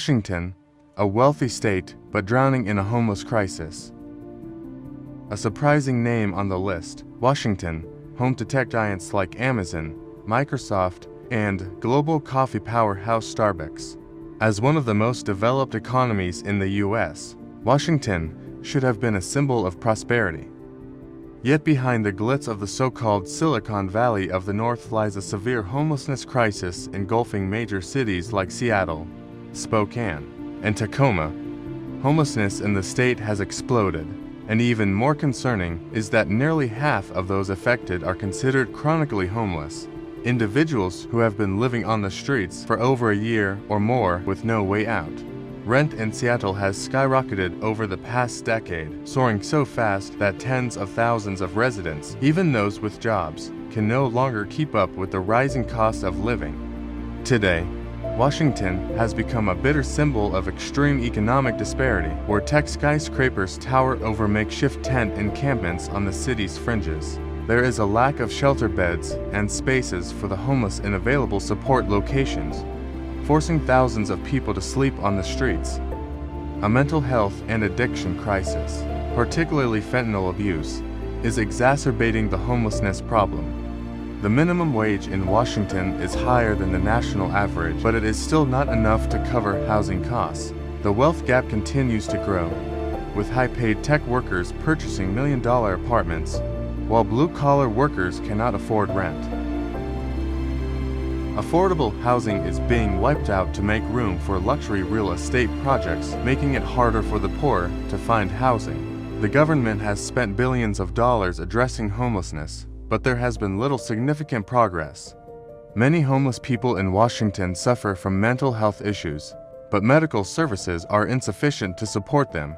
Washington, a wealthy state but drowning in a homeless crisis. A surprising name on the list, Washington, home to tech giants like Amazon, Microsoft, and global coffee powerhouse Starbucks. As one of the most developed economies in the U.S., Washington should have been a symbol of prosperity. Yet behind the glitz of the so-called Silicon Valley of the North lies a severe homelessness crisis engulfing major cities like Seattle, Spokane, and Tacoma. Homelessness in the state has exploded, and even more concerning is that nearly half of those affected are considered chronically homeless, individuals who have been living on the streets for over a year or more with no way out. Rent in Seattle has skyrocketed over the past decade, soaring so fast that tens of thousands of residents, even those with jobs, can no longer keep up with the rising cost of living. Today, Washington has become a bitter symbol of extreme economic disparity, where tech skyscrapers tower over makeshift tent encampments on the city's fringes. There is a lack of shelter beds and spaces for the homeless in available support locations, forcing thousands of people to sleep on the streets. A mental health and addiction crisis, particularly fentanyl abuse, is exacerbating the homelessness problem. The minimum wage in Washington is higher than the national average, but it is still not enough to cover housing costs. The wealth gap continues to grow, with high-paid tech workers purchasing million-dollar apartments, while blue-collar workers cannot afford rent. Affordable housing is being wiped out to make room for luxury real estate projects, making it harder for the poor to find housing. The government has spent billions of dollars addressing homelessness, but there has been little significant progress. Many homeless people in Washington suffer from mental health issues, but medical services are insufficient to support them.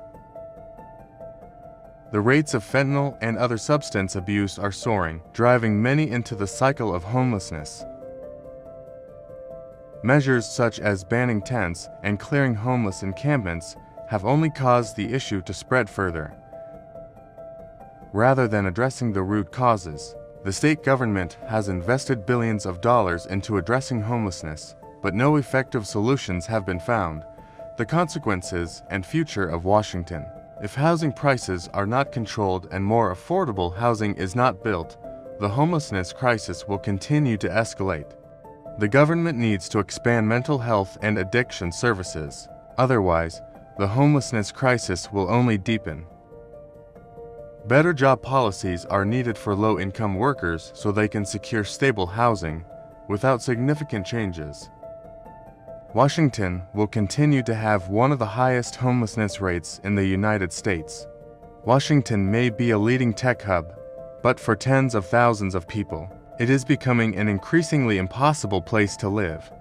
The rates of fentanyl and other substance abuse are soaring, driving many into the cycle of homelessness. Measures such as banning tents and clearing homeless encampments have only caused the issue to spread further. Rather than addressing the root causes, the state government has invested billions of dollars into addressing homelessness, but no effective solutions have been found. The consequences and future of Washington. If housing prices are not controlled and more affordable housing is not built, the homelessness crisis will continue to escalate. The government needs to expand mental health and addiction services. Otherwise, the homelessness crisis will only deepen. Better job policies are needed for low-income workers so they can secure stable housing without significant changes. Washington will continue to have one of the highest homelessness rates in the United States. Washington may be a leading tech hub, but for tens of thousands of people, it is becoming an increasingly impossible place to live.